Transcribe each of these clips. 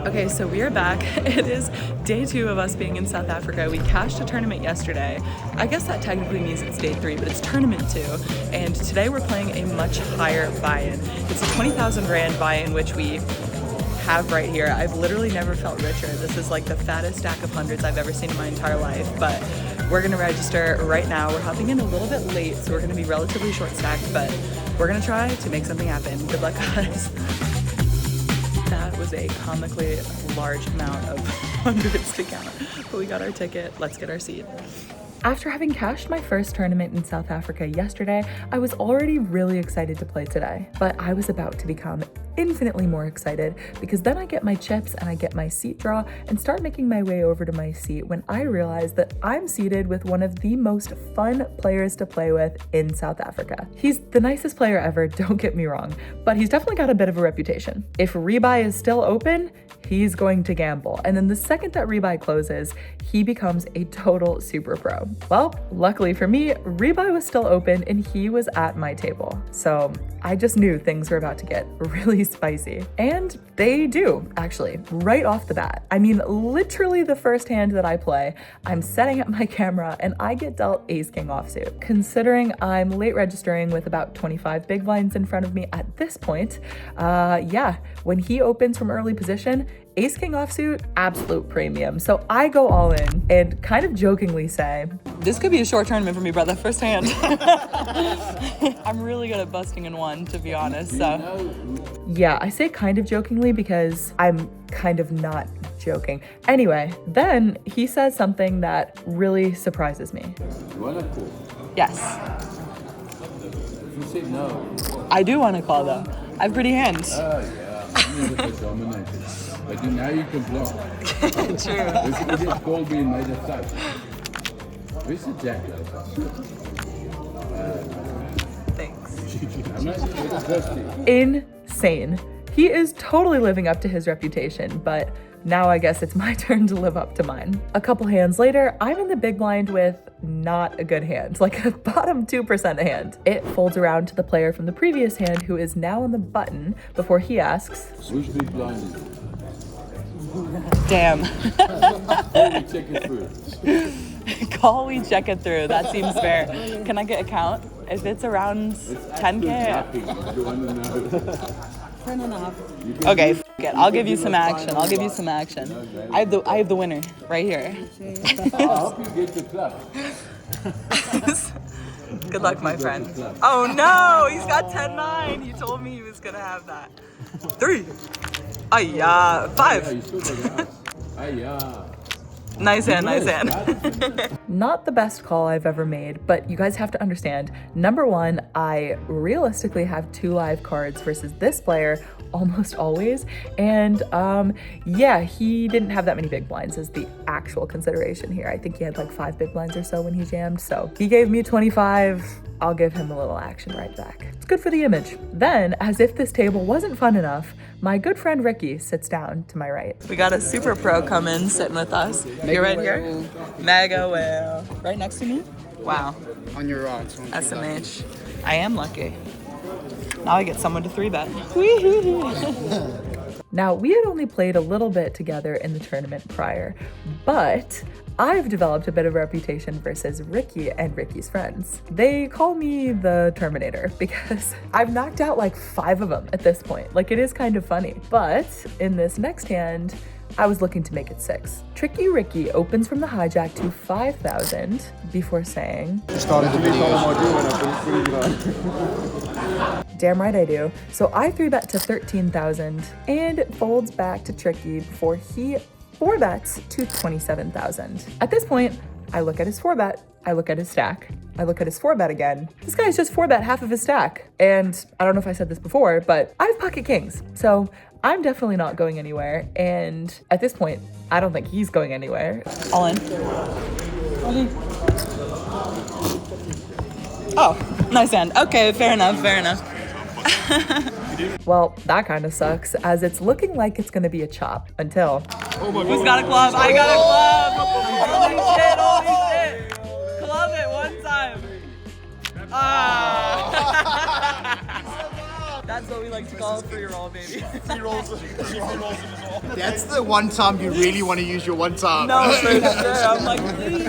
Okay, so we are back. It is day 2 of us being in South Africa. We cashed a tournament yesterday. I guess that technically means it's day 3, but it's tournament 2. And today we're playing a much higher buy-in. It's a 20,000 Rand buy-in, which we have right here. I've literally never felt richer. This is like the fattest stack of hundreds I've ever seen in my entire life, but we're gonna register right now. We're hopping in a little bit late, so we're gonna be relatively short stacked, but we're gonna try to make something happen. Good luck, guys. That was a comically large amount of hundreds to count, but we got our ticket. Let's get our seat. After having cashed my first tournament in South Africa yesterday, I was already really excited to play today, but I was about to become infinitely more excited because then I get my chips and I get my seat draw and start making my way over to my seat when I realize that I'm seated with one of the most fun players to play with in South Africa. He's the nicest player ever, don't get me wrong, but he's definitely got a bit of a reputation. If rebuy is still open, he's going to gamble. And then the second that rebuy closes, he becomes a total super pro. Well, luckily for me, rebuy was still open and he was at my table. So I just knew things were about to get really spicy. And they do, actually, right off the bat. I mean, literally the first hand that I play, I'm setting up my camera and I get dealt ace king offsuit. Considering I'm late registering with about 25 big blinds in front of me at this point, yeah, when he opens from early position, ace king offsuit, absolute premium. So I go all in and kind of jokingly say, this could be a short tournament for me, brother, first hand. I'm really good at busting in one, to be honest, so. Yeah, I say kind of jokingly because I'm kind of not joking. Anyway, then he says something that really surprises me. You want to call? Yes. You said no. I do want to call though. I have pretty hands. Oh yeah, I'm never get dominated. But now you can block. True. If you just called me and made a touch. Where's the jack? Thanks. I'm not thirsty. Insane. He is totally living up to his reputation, but now I guess it's my turn to live up to mine. A couple hands later, I'm in the big blind with not a good hand, like a bottom 2% hand. It folds around to the player from the previous hand who is now on the button before he asks, Which big blind is it? damn. We check it through. Call, we check it through. That seems fair. Can I get a count? If it's around 10K. Nothing. You want to know. 10.5. Okay, f it. I'll give you some action. I'll give you some action. I have the winner right here. I'll help you get the club. Good luck, my friend. Oh no, he's got 10-9. He told me he was gonna have that. 3. Ayah, 5. You still got the house. Ayah. Nice hand, nice hand. Not the best call I've ever made, but you guys have to understand, number one, I realistically have 2 live cards versus this player almost always. And yeah, he didn't have that many big blinds as the actual consideration here. I think he had like 5 big blinds or so when he jammed. So he gave me 25. I'll give him a little action right back. It's good for the image. Then, as if this table wasn't fun enough, my good friend Ricky sits down to my right. We got a super pro coming, sitting with us. You're right here? Mega whale. Right next to me? Wow. On your right. SMH. I am lucky. Now I get someone to 3-bet. Now, we had only played a little bit together in the tournament prior, but I've developed a bit of a reputation versus Ricky and Ricky's friends. They call me the Terminator because I've knocked out like 5 of them at this point. Like, it is kind of funny. But in this next hand, I was looking to make it 6. Tricky Ricky opens from the hijack to 5,000 before saying, damn right I do. So I 3-bet to 13,000 and it folds back to Tricky before he 4-bets to 27,000. At this point, I look at his 4-bet, I look at his stack, I look at his 4-bet again. This guy's just 4-bet half of his stack. And I don't know if I said this before, but I have pocket kings. So I'm definitely not going anywhere. And at this point, I don't think he's going anywhere. All in. Oh, nice hand. Okay, fair enough, fair enough. Well, that kind of sucks, as it's looking like it's gonna be a chop until. Oh my God. Who's got a club? I got a club! Holy shit, holy shit! Club it one time. Ah! That's what we like to call free roll, baby. Free rolls it as well. That's the one time you really want to use your one time. No, for sure. I'm like, please.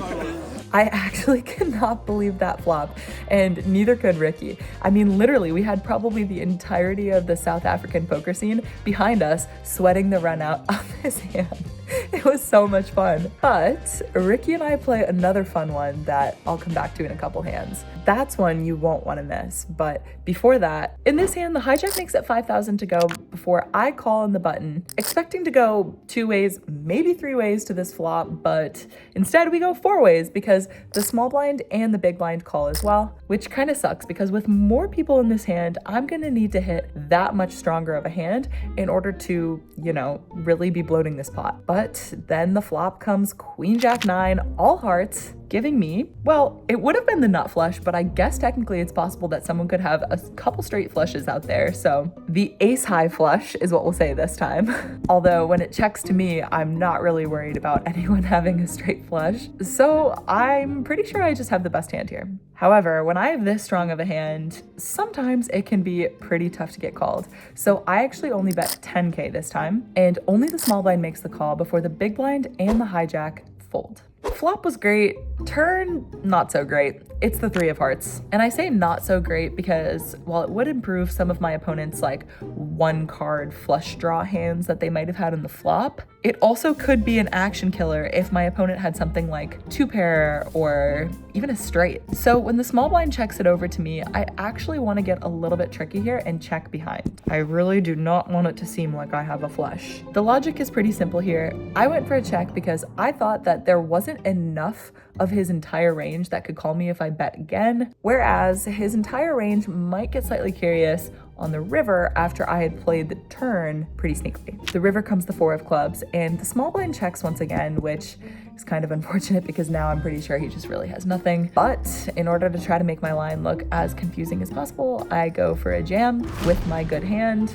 I actually cannot believe that flop, and neither could Ricky. I mean, literally, we had probably the entirety of the South African poker scene behind us, sweating the run out of his hand. It was so much fun. But Ricky and I play another fun one that I'll come back to in a couple hands. That's one you won't want to miss. But before that, in this hand, the hijack makes it 5,000 to go before I call on the button, expecting to go 2 ways, maybe 3 ways to this flop, but instead we go 4 ways because the small blind and the big blind call as well, which kind of sucks because with more people in this hand, I'm gonna need to hit that much stronger of a hand in order to, you know, really be bloating this pot. But then the flop comes Queen Jack 9, all hearts, giving me, well, it would have been the nut flush, but I guess technically it's possible that someone could have a couple straight flushes out there. So the ace high flush is what we'll say this time. Although when it checks to me, I'm not really worried about anyone having a straight flush. So I'm pretty sure I just have the best hand here. However, when I have this strong of a hand, sometimes it can be pretty tough to get called. So I actually only bet 10K this time, and only the small blind makes the call before the big blind and the hijack fold. Flop was great, turn not so great. It's the 3 of hearts. And I say not so great because while it would improve some of my opponent's like 1 card flush draw hands that they might have had in the flop, it also could be an action killer if my opponent had something like 2 pair or even a straight. So when the small blind checks it over to me, I actually want to get a little bit tricky here and check behind. I really do not want it to seem like I have a flush. The logic is pretty simple here. I went for a check because I thought that there wasn't enough of his entire range that could call me if I bet again, whereas his entire range might get slightly curious on the river after I had played the turn pretty sneakily. The river comes the 4 of clubs, and the small blind checks once again, which is kind of unfortunate because now I'm pretty sure he just really has nothing. But in order to try to make my line look as confusing as possible, I go for a jam with my good hand.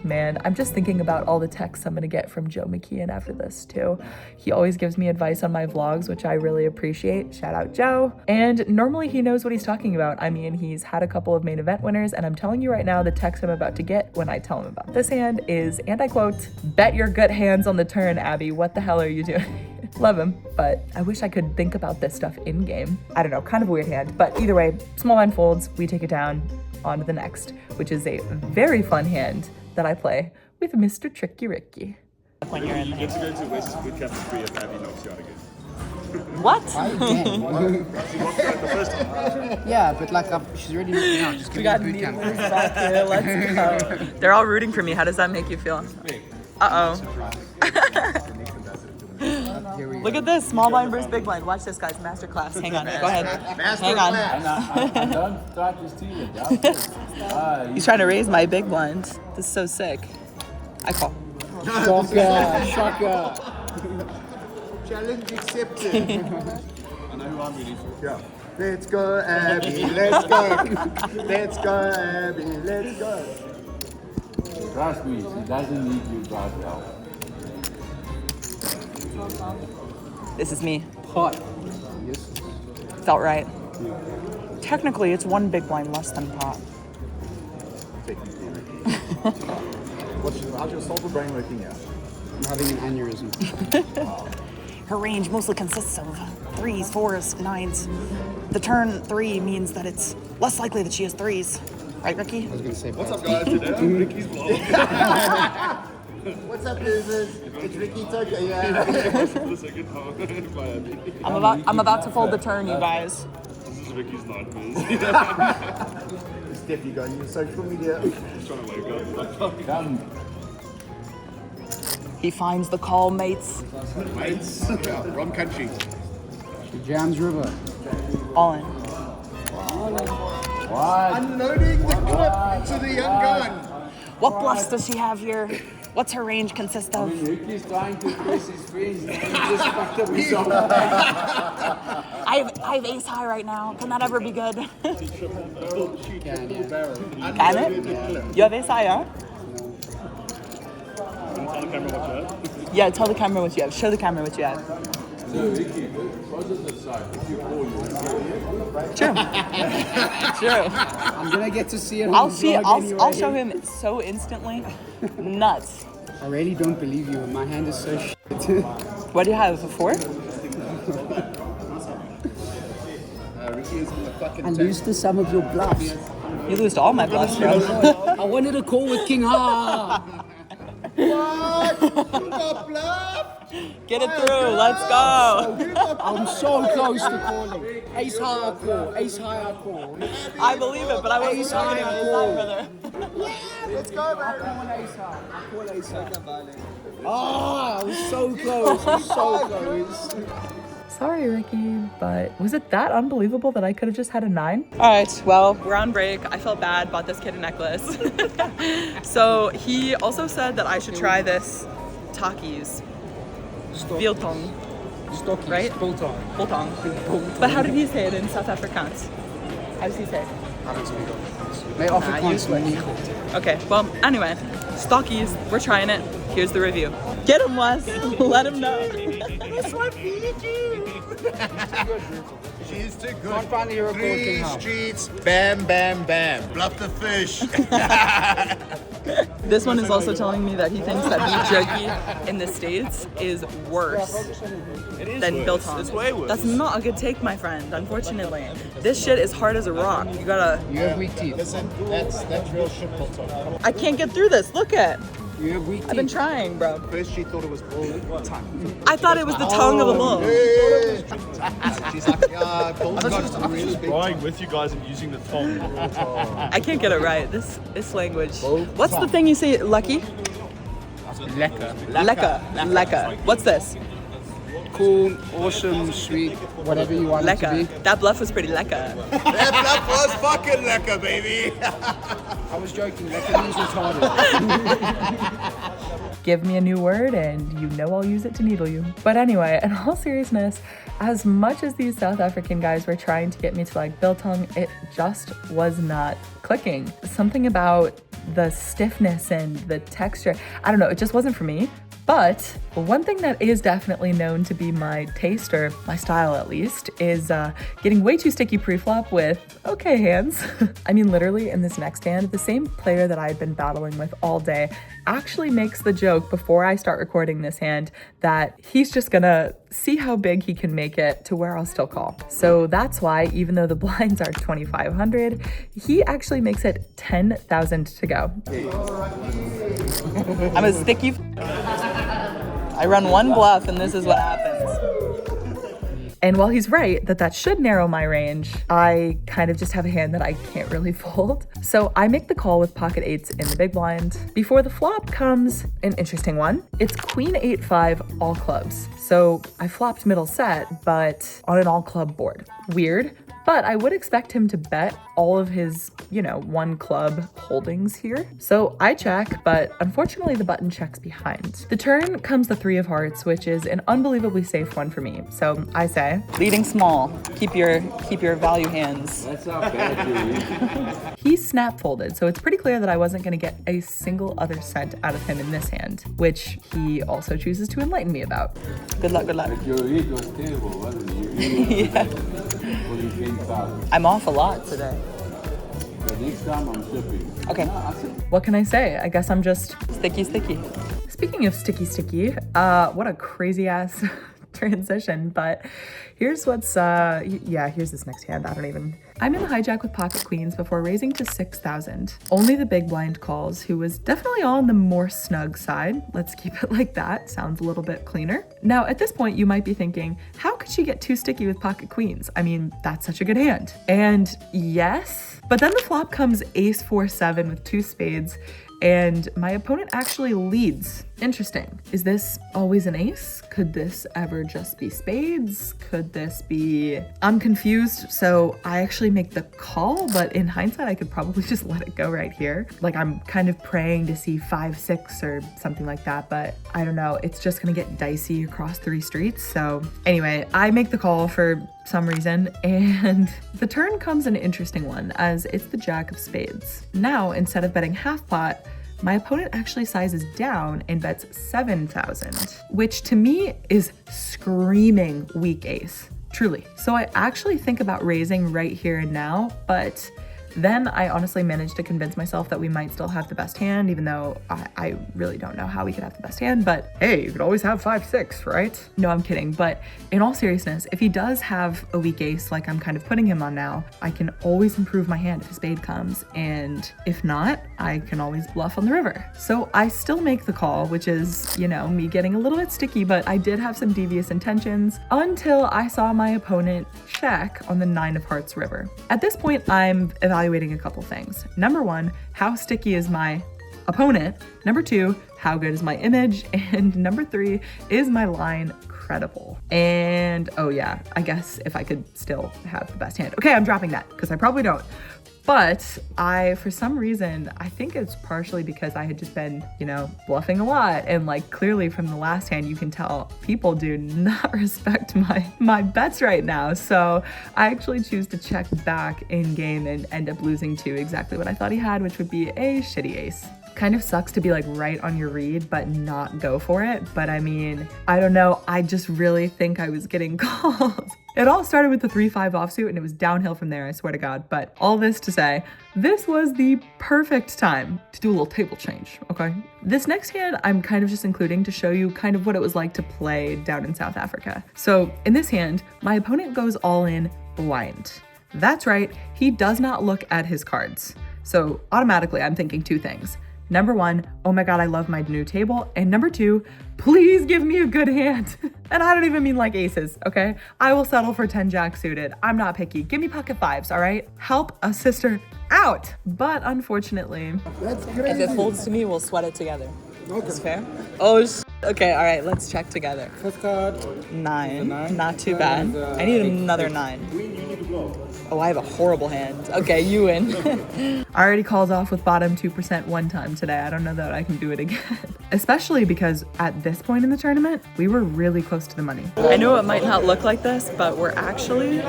Man, I'm just thinking about all the texts I'm gonna get from Joe McKeon after this too. He always gives me advice on my vlogs, which I really appreciate. Shout out Joe. And normally he knows what he's talking about. I mean, he's had a couple of main event winners, and I'm telling you right now, the text I'm about to get when I tell him about this hand is, and I quote, "Bet your good hands on the turn, Abby. What the hell are you doing?" Love him, but I wish I could think about this stuff in game. I don't know, kind of a weird hand, but either way, small blind folds, we take it down, on to the next, which is a very fun hand that I play with Mr. Tricky Ricky. When you're in You get to go to West's boot camp for free if Abby knocks you out again. What? Yeah, but like she's already knocked me out. Just give We me a got boot camp. needlers back here, let's go. They're all rooting for me, how does that make you feel? Uh-oh. Here we go. Look at this, small blind versus big blind. Watch this, guys, masterclass. Hang on, go ahead. Hang on. Don't start this team. He's trying to raise my big blind. This is so sick. I call. Shocker. Challenge accepted. I know who I'm rooting for. Yeah. Let's go, Abby. Let's go. Let's go, Abby. Let's go. Trust me, she doesn't need you guys help. This is me. Hot. Yes. Felt right. Technically, it's 1 big blind less than pot. How's your solver brain working out? I'm having an aneurysm. Her range mostly consists of 3s, 4s, 9s. The turn 3 means that it's less likely that she has 3s. Right, Ricky? I was gonna say. What's up, guys? Today I'm Ricky's vlog. What's up, losers? It's Ricky Tucker. Yeah. The second half. Bye, Abby. I'm about to fold the turn, you guys. This is Ricky's nightmares. Steph, you got your social media. He's trying to wake up. Come. He finds the call, mates. Mates. Yeah, wrong country. She jams river. All in. What? Unloading the clip to the young gun. What bluffs does she have here? What's her range consist of? Ricky's trying to press his friends and he just fucked up his own. I have ace high right now. Can that ever be good? Can, yeah. Can it? You have ace high, huh? Tell the camera what you have. Yeah, tell the camera what you have. Show the camera what you have. True. True. I'm gonna get to see it. I'll see. I'll show him so instantly. Nuts. I really don't believe you. My hand is so shit. What do you have? A 4? Ricky is in the fucking I lose to some of your bluffs. You lose all my bluffs, bro. I wanted a call with King Ha. What? You got bluff? Get it through. Let's go. I'm so close to calling. Ace high, I call. Ace high, I call. I believe it, but I wasn't trying to do that, brother. Let's go, man. I call Ace high. Oh, I was so close. I was so close. Sorry, Ricky, but was it that unbelievable that I could have just had a 9? All right, well, we're on break. I felt bad, bought this kid a necklace. So he also said that I should try this Takis. Biltong. Stockies. Right? Biltong. Biltong. But how did he say it in South Afrikaans? How does he say it? I don't speak Afrikaans. Nee, Afrikaans maar niet goed. Okay, well, anyway, Stockies, we're trying it. Here's the review. Get him, Wes. Let him know. That's what Fiji. She's too good. Can't find the hero called King 3 Ha. streets, bam, bam, bam. Bluff the fish. This one is also telling me that he thinks that beef jerky in the States is worse than biltong. It's way worse. That's not a good take, my friend, unfortunately. This shit is hard as a rock. You gotta... You have weak teeth. Listen, that's real shit, Biltong. I can't get through this. Look at. You have weak teeth. I've been trying, bro. First she thought it was bull. I thought it was the tongue of a bull. She's like, yeah, bull's got really big. Trying with you guys and using the tongue. I can't get it right. This language. What's the thing you say, lucky? Lekker. Lekka. What's this? Cool, awesome, sweet, whatever you want it to Lekka. be. That bluff was pretty lekka. That bluff was fucking lekker, baby. I was joking. Lekker means retarded. Give me a new word and you know I'll use it to needle you. But anyway, in all seriousness, as much as these South African guys were trying to get me to like biltong, it just was not clicking. Something about the stiffness and the texture, I don't know, it just wasn't for me. But one thing that is definitely known to be my taste, or my style at least, is getting way too sticky pre-flop with okay hands. I mean, literally in this next hand, the same player that I've been battling with all day actually makes the joke before I start recording this hand that he's just gonna see how big he can make it to where I'll still call. So that's why, even though the blinds are 2,500, he actually makes it 10,000 to go. I'm a sticky. I run one bluff and this is what happens. And while he's right that should narrow my range, I kind of just have a hand that I can't really fold. So I make the call with pocket 8s in the big blind. Before the flop comes an interesting one. It's queen 8-5 all clubs. So I flopped middle set, but on an all club board. Weird. But I would expect him to bet all of his, one club holdings here. So I check, but unfortunately the button checks behind. The turn comes the 3 of hearts, which is an unbelievably safe one for me. So I say, leading small, keep your value hands. That's not bad, dude. He snap folded, so it's pretty clear that I wasn't gonna get a single other cent out of him in this hand, which he also chooses to enlighten me about. Good luck, good luck. Your heat was terrible, wasn't it? Yeah. What do you think about it? I'm off a lot today. But next time I'm shipping. Okay. What can I say? I guess I'm just sticky. Speaking of sticky, what a crazy ass transition, but here's what's, here's this next hand. I'm in the hijack with pocket queens before raising to 6,000. Only the big blind calls, who was definitely on the more snug side. Let's keep it like that. Sounds a little bit cleaner. Now, at this point, you might be thinking, how could she get too sticky with pocket queens? I mean, that's such a good hand. And yes, but then the flop comes ace 4-7 with 2 spades, and my opponent actually leads. Interesting. Is this always an ace? Could this ever just be spades? Could this be... I'm confused, so I actually make the call, but in hindsight, I could probably just let it go right here. Like, I'm kind of praying to see 5-6 or something like that, but I don't know. It's just gonna get dicey across 3 streets. So anyway, I make the call for some reason, and the turn comes an interesting one, as it's the jack of spades. Now, instead of betting half pot, my opponent actually sizes down and bets 7,000, which to me is screaming weak ace, truly. So I actually think about raising right here and now, but then I honestly managed to convince myself that we might still have the best hand, even though I really don't know how we could have the best hand, but hey, you could always have 5-6, right? No, I'm kidding. But in all seriousness, if he does have a weak ace like I'm kind of putting him on now, I can always improve my hand if a spade comes. And if not, I can always bluff on the river. So I still make the call, which is, you know, me getting a little bit sticky, but I did have some devious intentions until I saw my opponent check on the 9 of hearts river. At this point, I'm evaluating a couple things. Number one, how sticky is my opponent? Number two, how good is my image? And number three, is my line credible? And oh yeah, I guess if I could still have the best hand. Okay, I'm dropping that because I probably don't. But for some reason, I think it's partially because I had just been, you know, bluffing a lot. And like clearly from the last hand, you can tell people do not respect my bets right now. So I actually choose to check back in game and end up losing to exactly what I thought he had, which would be a shitty ace. Kind of sucks to be like right on your read, but not go for it. But I mean, I don't know. I just really think I was getting called. It all started with the 3-5 offsuit and it was downhill from there, I swear to God. But all this to say, this was the perfect time to do a little table change, okay? This next hand, I'm kind of just including to show you kind of what it was like to play down in South Africa. So in this hand, my opponent goes all in blind. That's right, he does not look at his cards. So automatically I'm thinking two things. Number one, oh my God, I love my new table. And number two, please give me a good hand. And I don't even mean like aces, okay? I will settle for 10 jack suited. I'm not picky. Give me pocket fives, all right? Help a sister out. But unfortunately, That's crazy. if it folds to me, we'll sweat it together. Okay. That's fair? Oh, okay, all right, let's check together. First card. 9, Nine. not too bad. I need another 9. Oh, I have a horrible hand. Okay, you win. I already called off with bottom 2% one time today. I don't know that I can do it again. Especially because at this point in the tournament, we were really close to the money. I know it might not look like this, but we're actually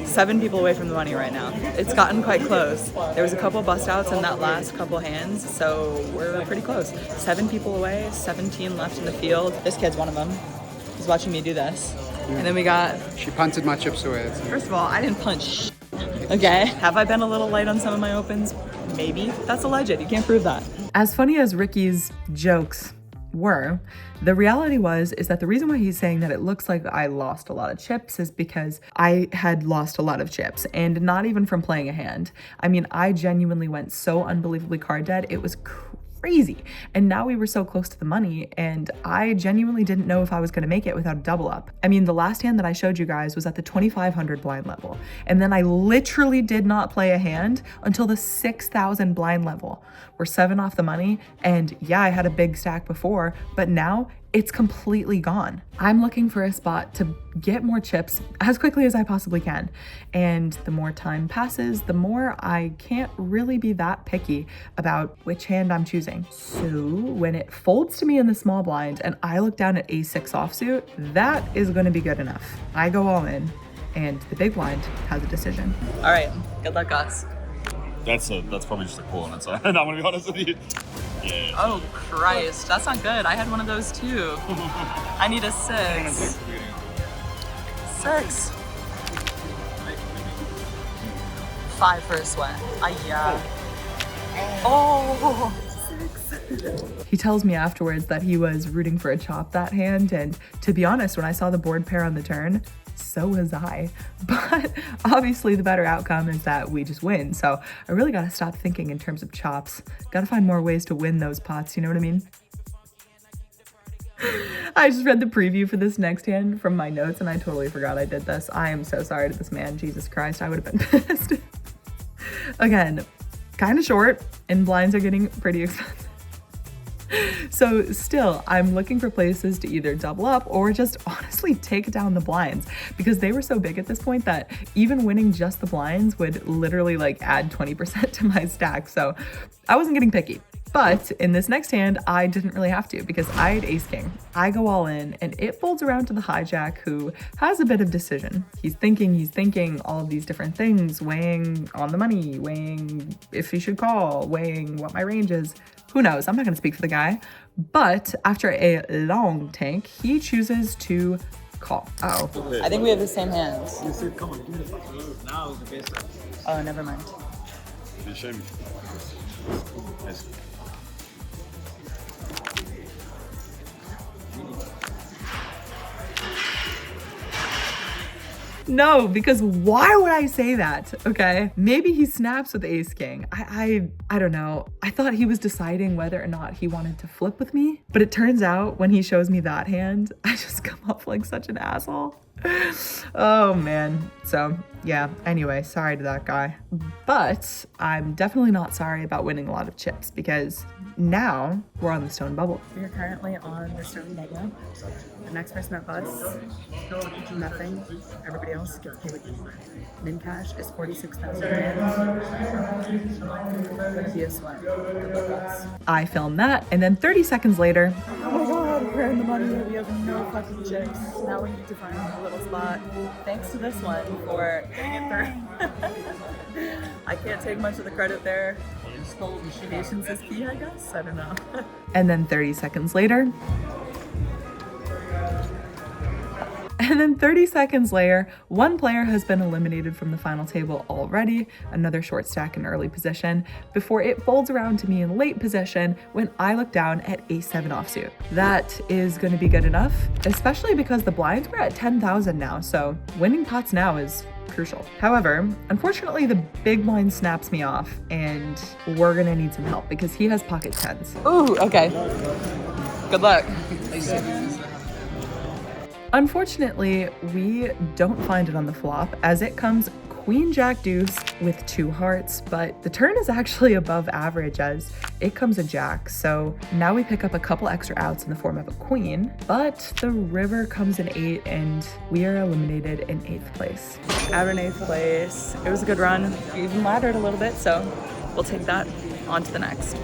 7 people away from the money right now. It's gotten quite close. There was a couple bust outs in that last couple hands, so we're pretty close. 7 people away, 17 left in the field. This kid's one of them. He's watching me do this. And then we got... She punted my chips away. First of all, I didn't punch. Okay. Have I been a little light on some of my opens? Maybe. That's alleged. You can't prove that. As funny as Ricky's jokes were, the reality is that the reason why he's saying that it looks like I lost a lot of chips is because I had lost a lot of chips, and not even from playing a hand. I mean, I genuinely went so unbelievably card dead. It was crazy. And now we were so close to the money, and I genuinely didn't know if I was going to make it without a double up. I mean, the last hand that I showed you guys was at the 2,500 blind level, and then I literally did not play a hand until the 6,000 blind level. We're 7 off the money, and yeah, I had a big stack before, but now it's completely gone. I'm looking for a spot to get more chips as quickly as I possibly can. And the more time passes, the more I can't really be that picky about which hand I'm choosing. So when it folds to me in the small blind and I look down at a6 offsuit, that is gonna be good enough. I go all in and the big blind has a decision. All right, good luck, guys. That's probably just a call on its own. I'm gonna be honest with you. Yeah. Oh Christ, that's not good. I had one of those too. I need a 6. 6. 5 for a sweat. Yeah. Oh. 6. He tells me afterwards that he was rooting for a chop that hand, and to be honest, when I saw the board pair on the turn, so was I. But obviously the better outcome is that we just win. So I really gotta stop thinking in terms of chops. Gotta find more ways to win those pots, you know what I mean? I just read the preview for this next hand from my notes and I totally forgot I did this. I am so sorry to this man, Jesus Christ, I would have been pissed. Again, kind of short and blinds are getting pretty expensive. So still, I'm looking for places to either double up or just honestly take down the blinds, because they were so big at this point that even winning just the blinds would literally like add 20% to my stack. So I wasn't getting picky. But in this next hand, I didn't really have to because I had ace king. I go all in and it folds around to the hijack, who has a bit of decision. He's thinking all of these different things, weighing on the money, weighing if he should call, weighing what my range is. Who knows? I'm not gonna speak for the guy. But after a long tank, he chooses to call. Uh oh. I think we have the same hands. You said, come on, give me the fuck. Now is the best time. Oh, never mind. Can you show me? Nice. No, because why would I say that? Okay, maybe he snaps with ace king. I don't know. I thought he was deciding whether or not he wanted to flip with me, but it turns out when he shows me that hand, I just come off like such an asshole. Oh man. So yeah, anyway, sorry to that guy. But I'm definitely not sorry about winning a lot of chips because now we're on the stone bubble. We are currently on the stone bubble. The next person that busts, nothing. Everybody else gets paid. Min cash is 46,000 rand. Would be a sweat. Good luck, guys. I filmed that, and then 30 seconds later, oh my god, we're in the money. We have no fucking chips. Now we need to find a little spot. Thanks to this one for getting it through. I can't take much of the credit there. Patience is key, I guess. I don't know. And then 30 seconds later. And then 30 seconds later, one player has been eliminated from the final table already, another short stack in early position, before it folds around to me in late position when I look down at ace-7 offsuit. That is going to be good enough, especially because the blinds were at 10,000 now, so winning pots now is crucial. However, unfortunately, the big blind snaps me off, and we're gonna need some help because he has pocket tens. Ooh, okay. Good luck. Unfortunately, we don't find it on the flop as it comes queen jack deuce with 2 hearts, but the turn is actually above average as it comes a jack. So now we pick up a couple extra outs in the form of a queen, but the river comes in 8 and we are eliminated in 8th place. Out in 8th place. It was a good run. We even laddered a little bit, so we'll take that on to the next.